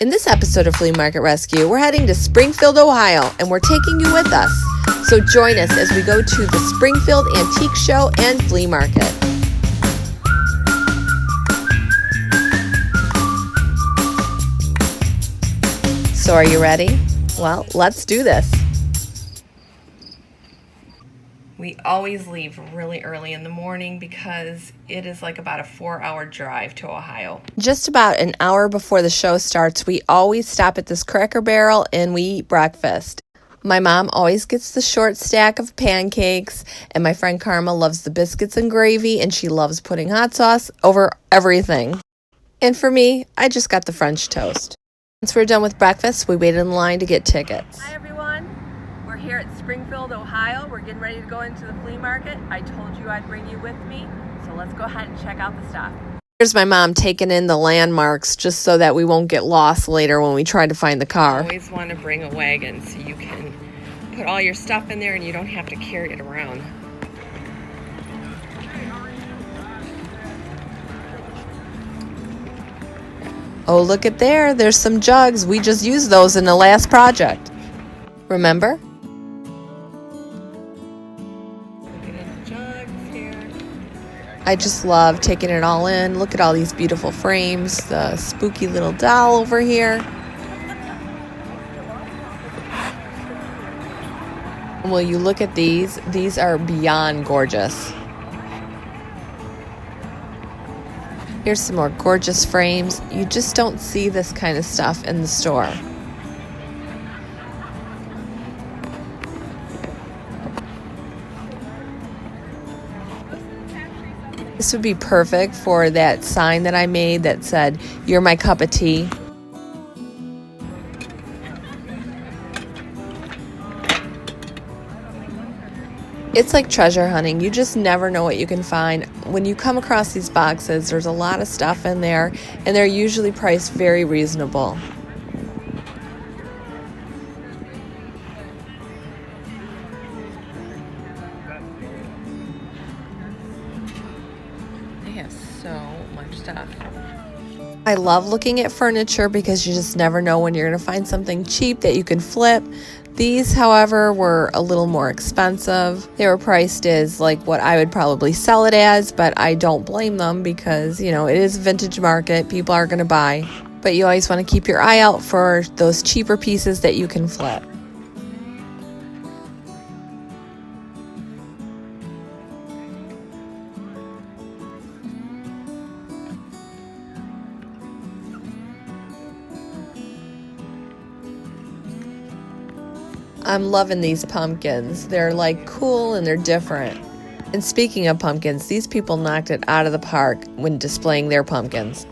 In this episode of Flea Market Rescue, we're heading to Springfield, Ohio, and we're taking you with us. So join us as we go to the Springfield Antique Show and Flea Market. So are you ready? Well, let's do this. We always leave really early in the morning because it is like about a 4-hour drive to Ohio. Just about an hour before the show starts, we always stop at this Cracker Barrel and we eat breakfast. My mom always gets the short stack of pancakes, and my friend Karma loves the biscuits and gravy, and she loves putting hot sauce over everything. And for me, I just got the French toast. Once we're done with breakfast, we wait in line to get tickets. Hi everyone. We're here at Springfield, Ohio. We're getting ready to go into the flea market. I told you I'd bring you with me, so let's go ahead and check out the stuff. Here's my mom taking in the landmarks just so that we won't get lost later when we try to find the car. I always want to bring a wagon so you can put all your stuff in there and you don't have to carry it around. Oh, look at there. There's some jugs. We just used those in the last project. Remember? I just love taking it all in. Look at all these beautiful frames. The spooky little doll over here. Will you look at these? These are beyond gorgeous. Here's some more gorgeous frames. You just don't see this kind of stuff in the store. This would be perfect for that sign that I made that said, "You're my cup of tea." It's like treasure hunting. You just never know what you can find. When you come across these boxes, there's a lot of stuff in there, and they're usually priced very reasonable. They have so much stuff. I love looking at furniture because you just never know when you're going to find something cheap that you can flip. These, however, were a little more expensive. They were priced as like what I would probably sell it as, but I don't blame them because, you know, it is a vintage market. People are going to buy. But you always want to keep your eye out for those cheaper pieces that you can flip. I'm loving these pumpkins. They're like cool and they're different. And speaking of pumpkins, these people knocked it out of the park when displaying their pumpkins.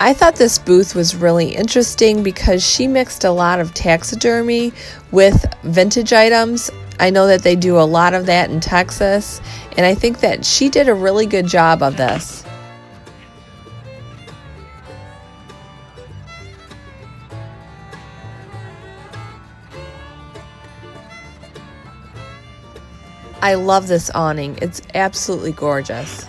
I thought this booth was really interesting because she mixed a lot of taxidermy with vintage items. I know that they do a lot of that in Texas, and I think that she did a really good job of this. I love this awning. It's absolutely gorgeous.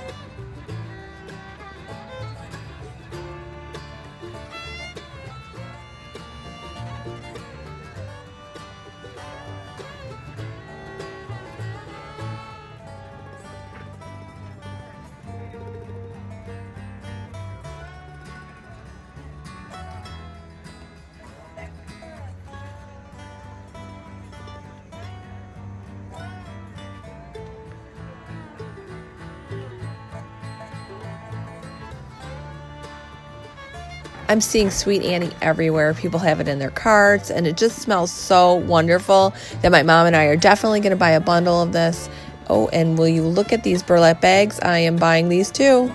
I'm seeing Sweet Annie everywhere. People have it in their carts, and it just smells so wonderful that my mom and I are definitely going to buy a bundle of this. Oh, and will you look at these burlap bags? I am buying these too.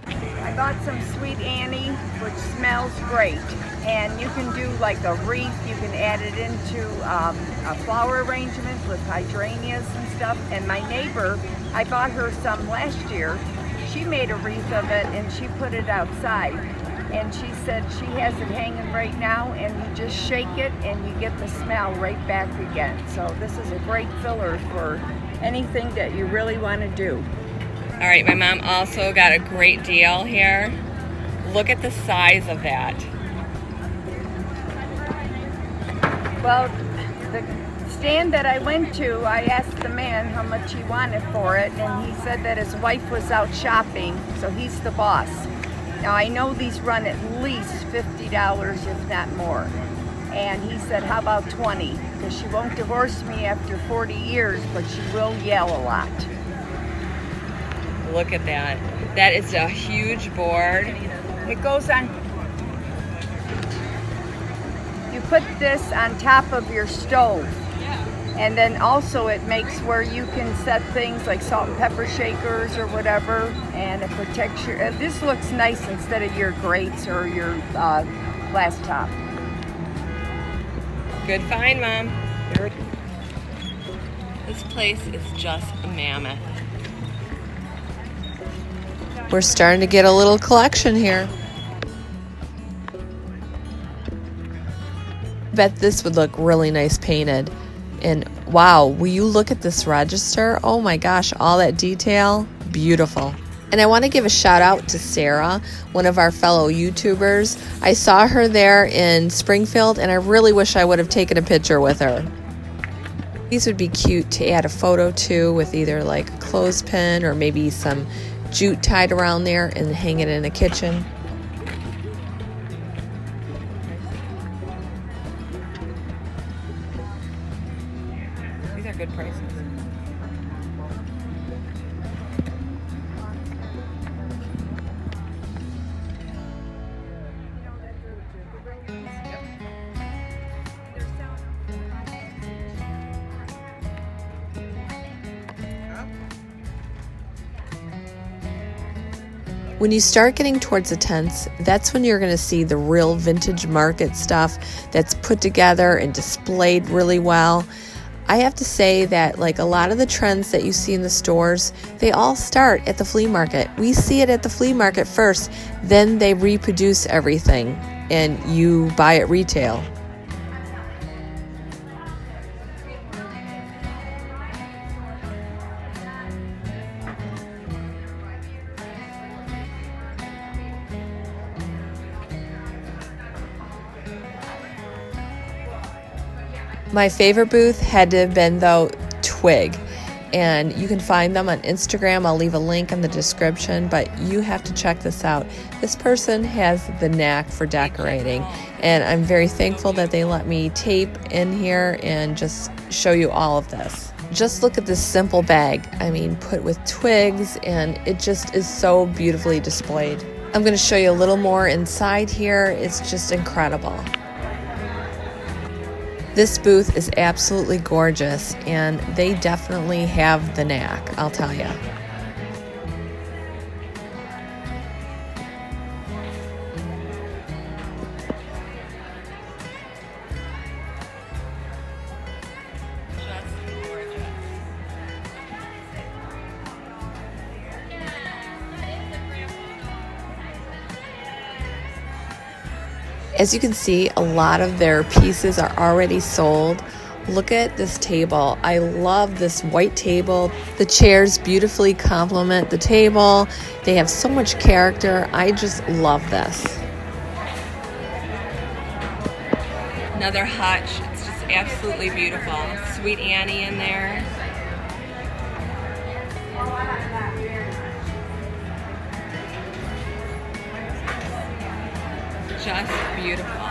I bought some Sweet Annie, which smells great. And you can do like a wreath. You can add it into a flower arrangement with hydrangeas and stuff. And my neighbor, I bought her some last year. She made a wreath of it and she put it outside. And she said she has it hanging right now, and you just shake it and you get the smell right back again. So this is a great filler for anything that you really want to do. All right, my mom also got a great deal here. Look at the size of that. Well, the stand that I went to, I asked the man how much he wanted for it, and he said that his wife was out shopping, so he's the boss. Now, I know these run at least $50, if not more. And he said, how about 20? Because she won't divorce me after 40 years, but she will yell a lot. Look at that. That is a huge board. It goes on. You put this on top of your stove. And then also it makes where you can set things like salt and pepper shakers or whatever, and it protects your, this looks nice instead of your grates or your glass top. Good find, Mom. This place is just a mammoth. We're starting to get a little collection here. Bet this would look really nice painted. And wow, will you look at this register? Oh my gosh, all that detail, beautiful. And I want to give a shout out to Sarah, one of our fellow YouTubers. I saw her there in Springfield and I really wish I would have taken a picture with her. These would be cute to add a photo to with either like a clothespin or maybe some jute tied around there and hang it in a kitchen. These are good prices. When you start getting towards the tents, that's when you're going to see the real vintage market stuff that's put together and displayed really well. I have to say that like a lot of the trends that you see in the stores, they all start at the flea market. We see it at the flea market first, then they reproduce everything and you buy it retail. My favorite booth had to have been, though, Twig. And you can find them on Instagram. I'll leave a link in the description, but you have to check this out. This person has the knack for decorating, and I'm very thankful that they let me tape in here and just show you all of this. Just look at this simple bag. I mean, put with twigs, and it just is so beautifully displayed. I'm going to show you a little more inside here. It's just incredible. This booth is absolutely gorgeous, and they definitely have the knack, I'll tell you. Just gorgeous. As you can see, a lot of their pieces are already sold. Look at this table. I love this white table. The chairs beautifully complement the table. They have so much character. I just love this. Another hutch. It's just absolutely beautiful. Sweet Annie in there. Just beautiful.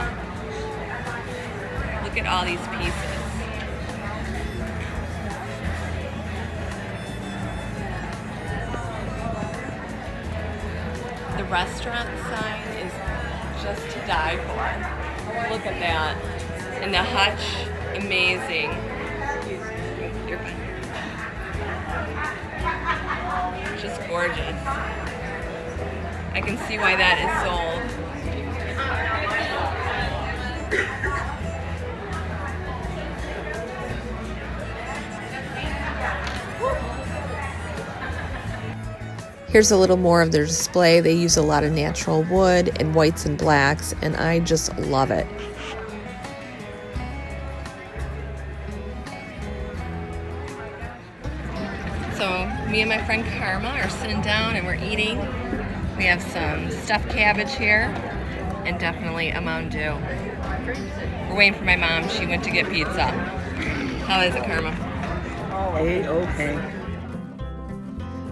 Look at all these pieces. The restaurant sign is just to die for. Look at that. And the hutch, amazing. Just gorgeous. I can see why that is sold. Here's a little more of their display. They use a lot of natural wood and whites and blacks, and I just love it. So Me and my friend Karma are sitting down and we're eating. We have some stuffed cabbage here and definitely a Mountain Dew. We're waiting for my mom. She went to get pizza. How is it, Karma? Okay.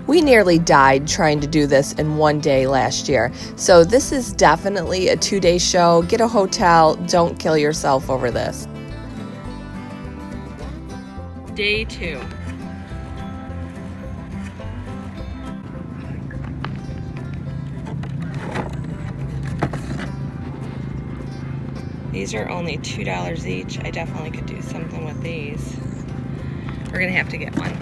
We nearly died trying to do this in one day last year. So this is definitely a 2-day show. Get a hotel. Don't kill yourself over this. Day 2. These are only $2 each. I definitely could do something with these. We're gonna have to get one.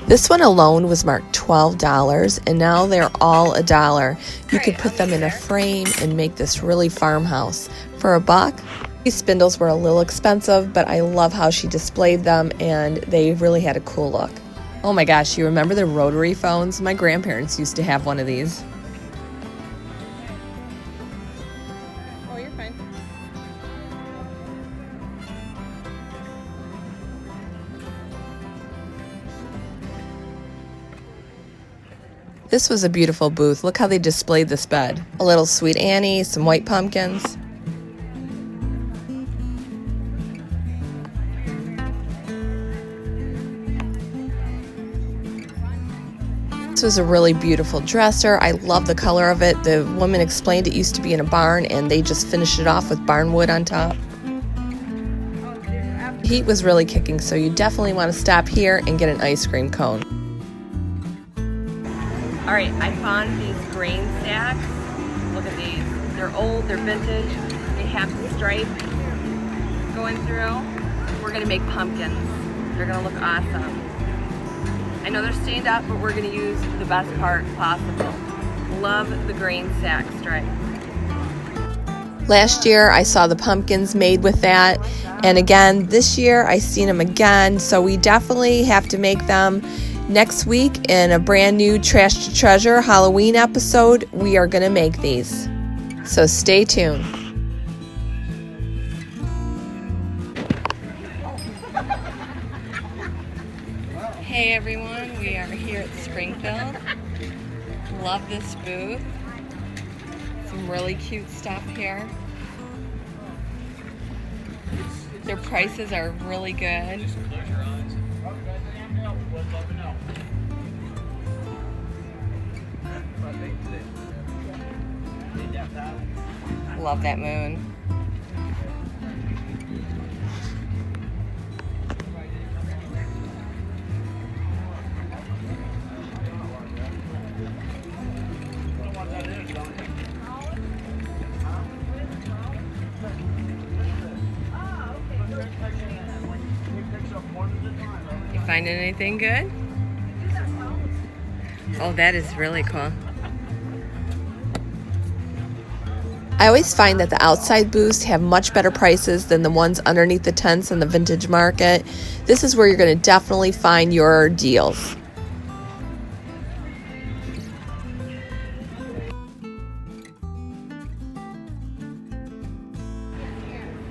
This one alone was marked $12, and now they're all $1. You could put them in a frame and make this really farmhouse for $1. These spindles were a little expensive, but I love how she displayed them, and they really had a cool look. Oh my gosh, you remember the rotary phones? My grandparents used to have one of these. Oh, you're fine. This was a beautiful booth. Look how they displayed this bed. A little Sweet Annie, some white pumpkins. This was a really beautiful dresser. I love the color of it. The woman explained it used to be in a barn and they just finished it off with barn wood on top. The heat was really kicking, so you definitely want to stop here and get an ice cream cone. All right, I found these grain sacks. Look at these. They're old, they're vintage. They have the stripe going through. We're gonna make pumpkins. They're gonna look awesome. I know they're stained up, but we're gonna use the best part possible. Love the grain sack stripe. Last year I saw the pumpkins made with that, and again this year I seen them again, so we definitely have to make them. Next week in a brand new Trash to Treasure Halloween episode, we are gonna make these. So stay tuned. Hey everyone, we are here at Springfield. Love this booth. Some really cute stuff here. Their prices are really good. Love that moon. You finding anything good? Oh, that is really cool. I always find that the outside booths have much better prices than the ones underneath the tents in the vintage market. This is where you're going to definitely find your deals.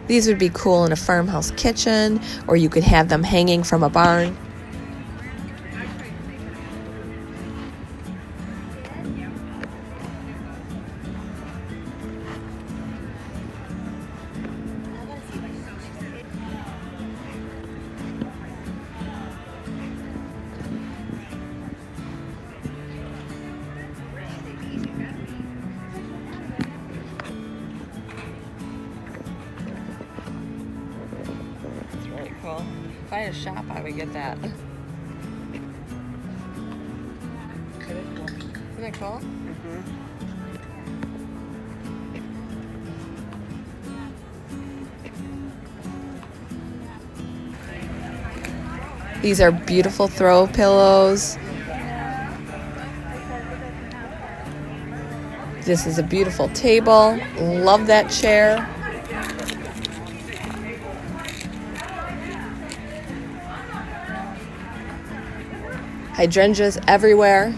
These would be cool in a farmhouse kitchen, or you could have them hanging from a barn. Cool. If I had a shop, I would get that. Isn't that cool? Mm-hmm. These are beautiful throw pillows. This is a beautiful table. Love that chair. hydrangeas everywhere.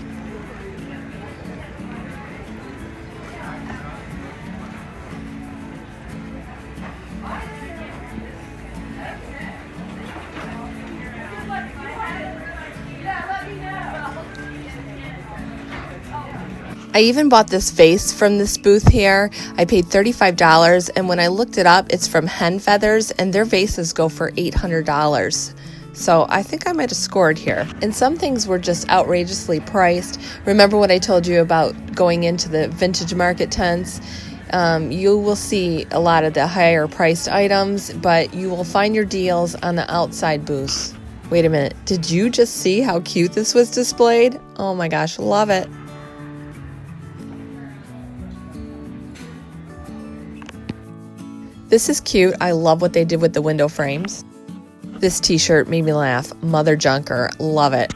I even bought this vase from this booth here. I paid $35, and when I looked it up, it's from Hen Feathers, and their vases go for $800. So I think I might have scored here. And some things were just outrageously priced. Remember what I told you about going into the vintage market tents? You will see a lot of the higher priced items, but you will find your deals on the outside booths. Wait a minute, did you just see how cute this was displayed? Oh my gosh, love it. This is cute. I love what they did with the window frames. This t-shirt made me laugh. Mother Junker. Love it.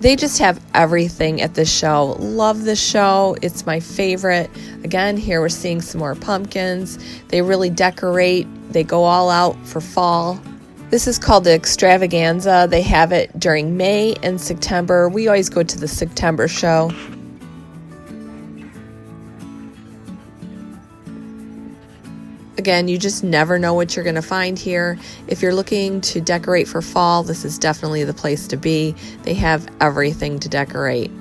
They just have everything at this show. Love this show. It's my favorite. Again, here we're seeing some more pumpkins. They really decorate. They go all out for fall. This is called the Extravaganza. They have it during May and September. We always go to the September show. Again, you just never know what you're going to find here. If you're looking to decorate for fall, this is definitely the place to be. They have everything to decorate.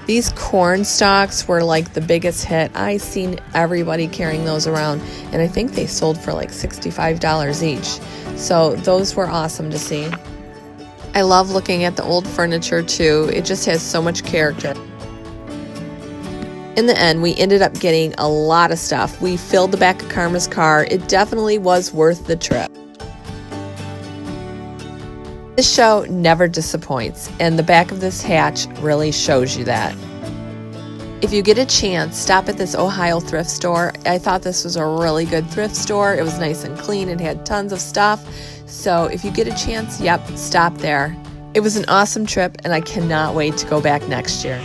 These corn stalks were like the biggest hit. I seen everybody carrying those around, and I think they sold for like $65 each. So those were awesome to see. I love looking at the old furniture too. It just has so much character. In the end, we ended up getting a lot of stuff. We filled the back of Karma's car. It definitely was worth the trip. This show never disappoints, and the back of this hatch really shows you that. If you get a chance, stop at this Ohio thrift store. I thought this was a really good thrift store. It was nice and clean. It had tons of stuff. So if you get a chance, yep, stop there. It was an awesome trip, and I cannot wait to go back next year.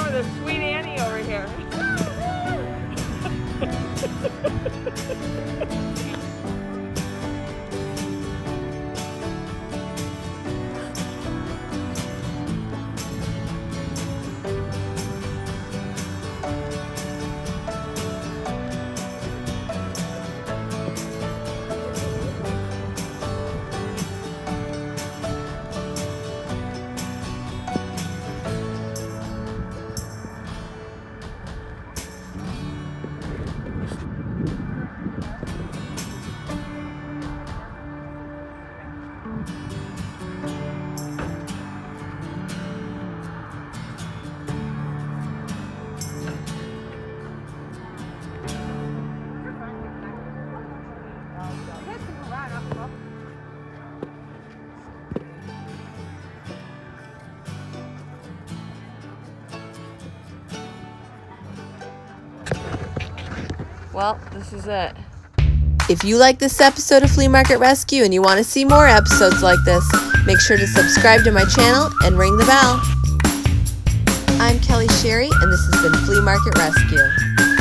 The sweet Annie over here. Well, this is it. If you like this episode of Flea Market Rescue and you want to see more episodes like this, make sure to subscribe to my channel and ring the bell. I'm Kelly Sherry, and this has been Flea Market Rescue.